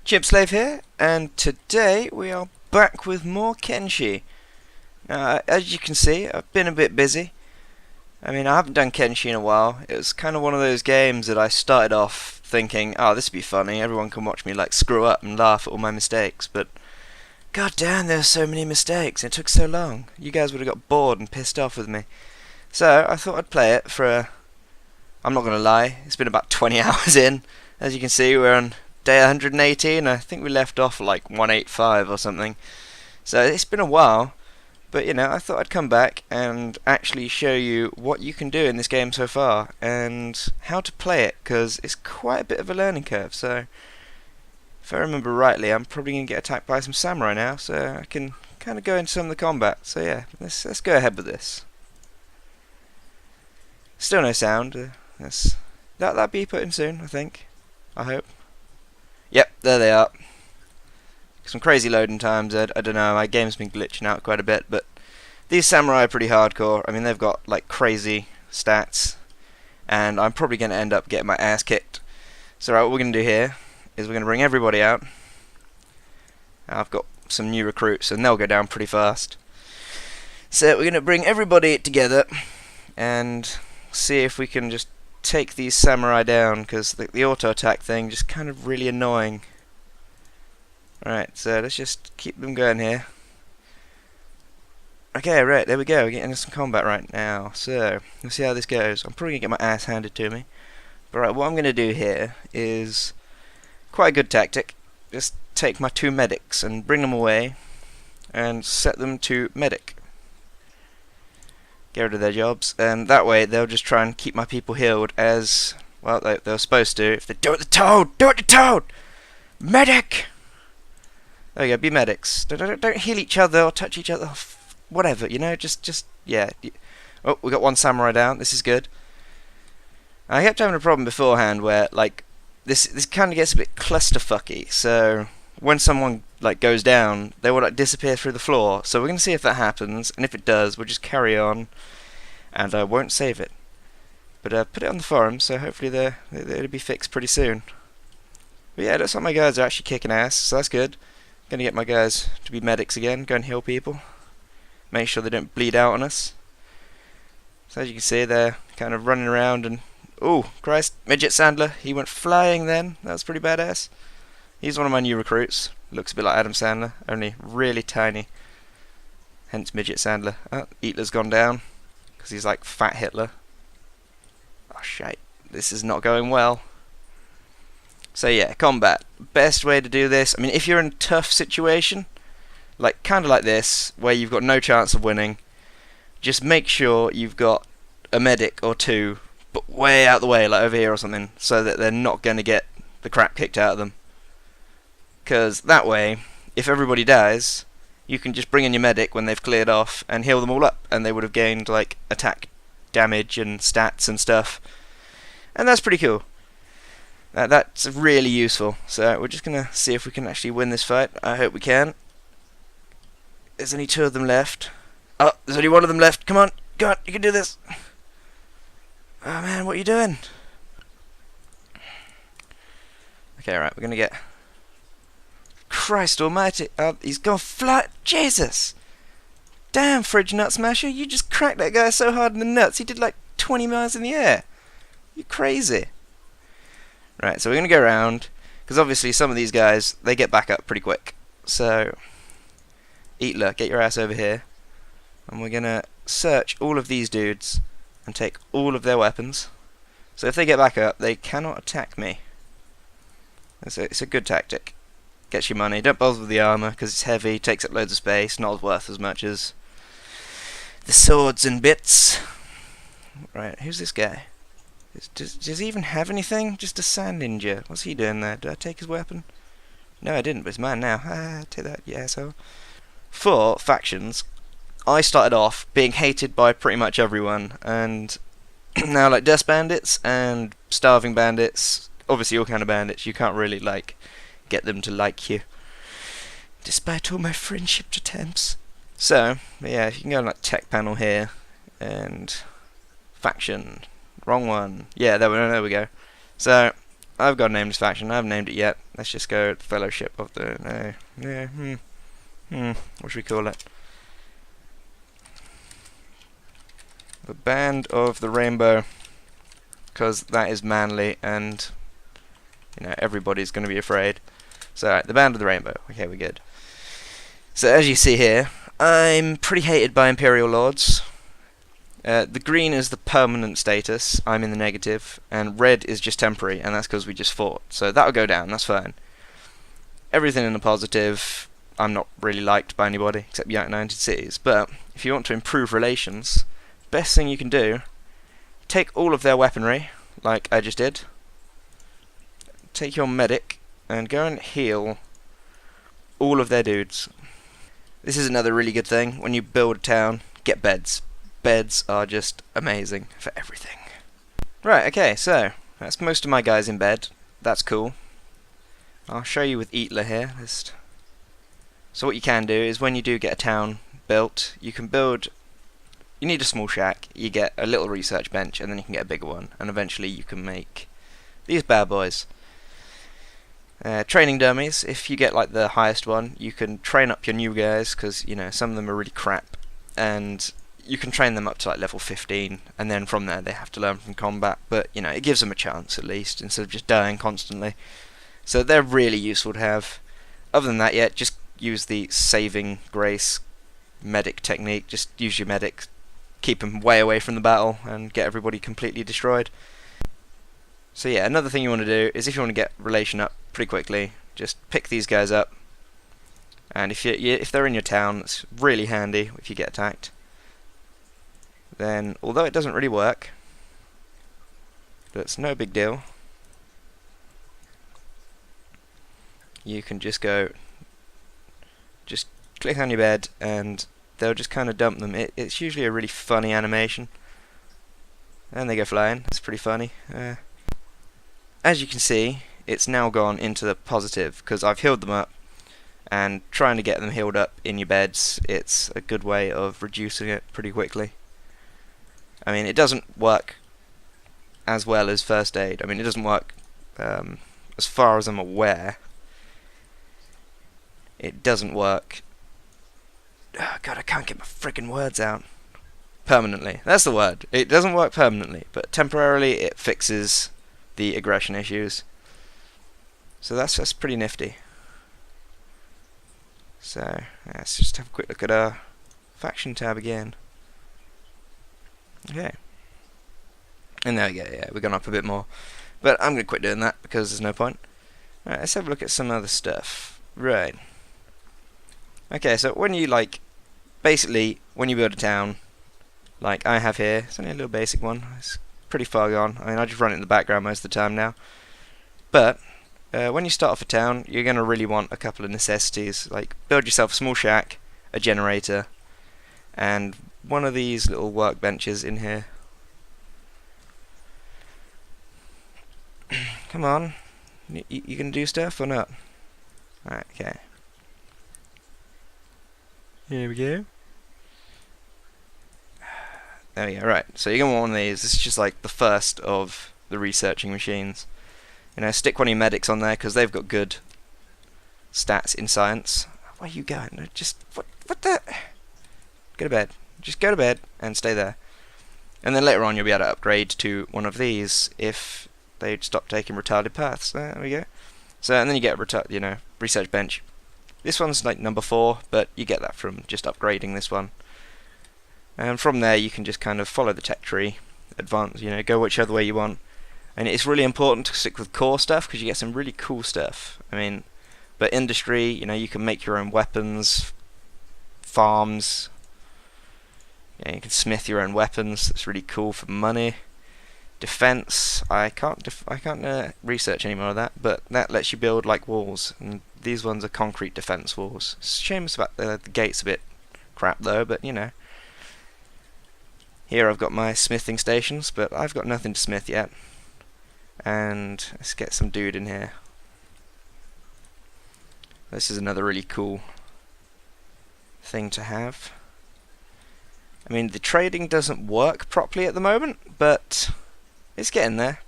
Chipslave here, and today we are back with more Kenshi. As you can see, I've been a bit busy. I haven't done Kenshi in a while. It was kind of one of those games that I started off thinking, oh, this would be funny. Everyone can watch me like screw up and laugh at all my mistakes. But god damn, there's so many mistakes. It took so long. You guys would have got bored and pissed off with me. So I thought I'd play it for a. I'm not gonna lie. It's been about 20 hours in. As you can see, we're on day 118. I think we left off at like 185 or something. So it's been a while, but I thought I'd come back and actually show you what you can do in this game so far and how to play it, because it's quite a bit of a learning curve. So if I remember rightly, I'm probably going to get attacked by some samurai now, so I can kind of go into some of the combat. So yeah, let's go ahead with this. Still no sound. That'll be put in soon, I think. I hope. Yep, there they are. Some crazy loading times. I don't know, my game's been glitching out quite a bit, but these samurai are pretty hardcore. They've got like crazy stats, and I'm probably going to end up getting my ass kicked. So right, what we're going to do here is we're going to bring everybody out. I've got some new recruits, and they'll go down pretty fast. So we're going to bring everybody together and see if we can just take these samurai down, because the auto attack thing just kind of really annoying. Alright, so let's just keep them going here. Okay, right, there we go. We're getting into some combat right now. So let's see how this goes. I'm probably gonna get my ass handed to me. But right, what I'm gonna do here is quite a good tactic. Just take my two medics and bring them away and set them to medic. Get rid of their jobs, and that way they'll just try and keep my people healed as well they're supposed to. If they do it to Toad! Do it to Toad! Medic! There you go, be medics. Don't heal each other or touch each other. Whatever, just yeah. Oh, we got one samurai down. This is good. I kept having a problem beforehand where like this kind of gets a bit clusterfucky. So when someone like goes down, they will like disappear through the floor. So we're gonna see if that happens, and if it does, we'll just carry on, and I won't save it. But put it on the forum, so hopefully it'll be fixed pretty soon. But yeah, it looks like my guys are actually kicking ass, so that's good. Gonna get my guys to be medics again, go and heal people. Make sure they don't bleed out on us. So as you can see, they're kind of running around and... oh, Christ, Midget Sandler, he went flying then. That was pretty badass. He's one of my new recruits. Looks a bit like Adam Sandler, only really tiny. Hence Midget Sandler. Oh, Hitler's gone down, because he's like Fat Hitler. Oh shit, this is not going well. So yeah, combat. Best way to do this, if you're in a tough situation, like kind of like this, where you've got no chance of winning, just make sure you've got a medic or two, but way out the way, like over here or something, so that they're not going to get the crap kicked out of them. Because that way, if everybody dies, you can just bring in your medic when they've cleared off and heal them all up, and they would have gained like attack damage and stats and stuff, and that's pretty cool. That's really useful. So we're just gonna see if we can actually win this fight. I hope we can. There's only two of them left. Oh, there's only one of them left. Come on, you can do this. Oh man, what are you doing? Okay, right, we're gonna get... Christ almighty, he's gone flat. Jesus! Damn, Fridge Nut Smasher, you just cracked that guy so hard in the nuts, he did like 20 miles in the air. You crazy. Right, so we're going to go around, because obviously some of these guys, they get back up pretty quick. So, Hitler, get your ass over here. And we're going to search all of these dudes and take all of their weapons. So if they get back up, they cannot attack me. It's a good tactic. Gets you money. Don't bother with the armour, because it's heavy, takes up loads of space, not worth as much as the swords and bits. Right, who's this guy? Does he even have anything? Just a sand ninja. What's he doing there? Did I take his weapon? No, I didn't, but it's mine now. Take that, you asshole. For factions, I started off being hated by pretty much everyone, and now like Dust Bandits and Starving Bandits, obviously all kind of bandits, you can't really like get them to like you, despite all my friendship attempts. So, yeah, you can go on like tech panel here, and faction. Wrong one. Yeah, there we go. So, I've got to name this faction. I haven't named it yet. Let's just go Fellowship of the... No. Yeah, what should we call it? The Band of the Rainbow. Because that is manly and, you know, everybody's going to be afraid. So, alright, the Band of the Rainbow. Okay, we're good. So, as you see here, I'm pretty hated by Imperial Lords. The green is the permanent status, I'm in the negative, and red is just temporary, and that's because we just fought. So that'll go down, that's fine. Everything in the positive, I'm not really liked by anybody, except United Cities. But if you want to improve relations, best thing you can do, take all of their weaponry, like I just did, take your medic, and go and heal all of their dudes. This is another really good thing, when you build a town, get beds. Beds are just amazing for everything. Right, okay, so that's most of my guys in bed. That's cool. I'll show you with Eatler here. So what you can do is when you do get a town built, you can build... You need a small shack, you get a little research bench, and then you can get a bigger one. And eventually you can make these bad boys. Training dummies, if you get like the highest one, you can train up your new guys, because, you know, some of them are really crap. And you can train them up to like level 15, and then from there they have to learn from combat, but you know, it gives them a chance at least, instead of just dying constantly. So they're really useful to have. Other than that, yeah, just use the saving grace medic technique. Just use your medic, keep them way away from the battle, and get everybody completely destroyed. So yeah, another thing you want to do is if you want to get relation up pretty quickly, just pick these guys up, and if they're in your town, it's really handy if you get attacked. Then, although it doesn't really work, that's no big deal, you can just click on your bed and they'll just kind of dump them. It's usually a really funny animation, and they go flying. It's pretty funny. As you can see, it's now gone into the positive because I've healed them up, and trying to get them healed up in your beds, it's a good way of reducing it pretty quickly. I mean, it doesn't work as well as first aid. I mean, it doesn't work, as far as I'm aware, it doesn't work. Oh God, I can't get my friggin' words out. Permanently. That's the word. It doesn't work permanently, but temporarily it fixes the aggression issues. So that's pretty nifty. So, let's just have a quick look at our faction tab again. Okay. And there we go, yeah, we've gone up a bit more. But I'm going to quit doing that because there's no point. Alright, let's have a look at some other stuff. Right. Okay, so when you, basically, when you build a town, like I have here, it's only a little basic one. It's pretty far gone. I mean, I just run it in the background most of the time now. But, when you start off a town, you're going to really want a couple of necessities. Like, build yourself a small shack, a generator, and one of these little workbenches in here. Come on, you can do stuff or not? Alright, okay. Here we go. There we go, right. So you're going to want one of these. This is just like the first of the researching machines. You know, stick one of your medics on there because they've got good stats in science. Where are you going? No, just, what the? Go to bed. Just go to bed and stay there. And then later on you'll be able to upgrade to one of these if they stop taking retarded paths. There we go. So, and then you get a research bench. This one's like number 4, but you get that from just upgrading this one. And from there you can just kind of follow the tech tree, advance, go whichever way you want. And it's really important to stick with core stuff because you get some really cool stuff. I mean, but industry, you can make your own weapons, farms. You can smith your own weapons. That's really cool for money. Defense, I can't research any more of that, but that lets you build like walls, and these ones are concrete defense walls. It's a shame about the gate's a bit crap though, but Here I've got my smithing stations, but I've got nothing to smith yet. And let's get some dude in here. This is another really cool thing to have. I mean, the trading doesn't work properly at the moment, but it's getting there.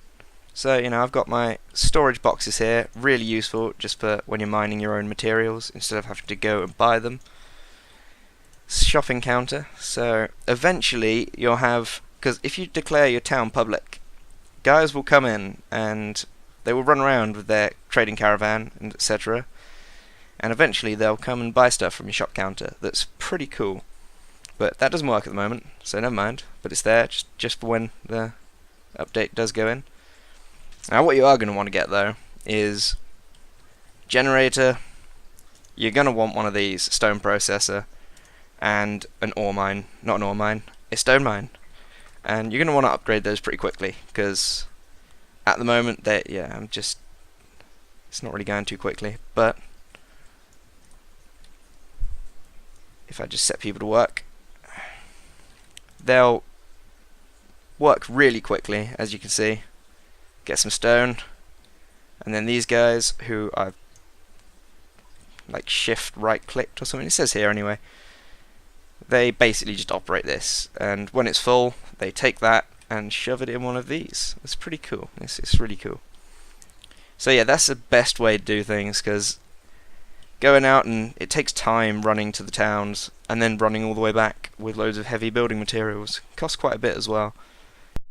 So, I've got my storage boxes here, really useful just for when you're mining your own materials instead of having to go and buy them. Shopping counter, so eventually you'll have, because if you declare your town public, guys will come in and they will run around with their trading caravan and etc. And eventually they'll come and buy stuff from your shop counter. That's pretty cool. But that doesn't work at the moment, so never mind. But it's there just for when the update does go in. Now what you are going to want to get though is generator. You're going to want one of these, stone processor, and an ore mine. Not an ore mine, a stone mine. And you're going to want to upgrade those pretty quickly, because at the moment it's not really going too quickly. But if I just set people to work, they'll work really quickly, as you can see. Get some stone, and then these guys who I've like shift right clicked or something, it says here anyway, they basically just operate this, and when it's full they take that and shove it in one of these. It's pretty cool. It's really cool. So yeah, that's the best way to do things, because going out and it takes time running to the towns and then running all the way back with loads of heavy building materials. Costs quite a bit as well.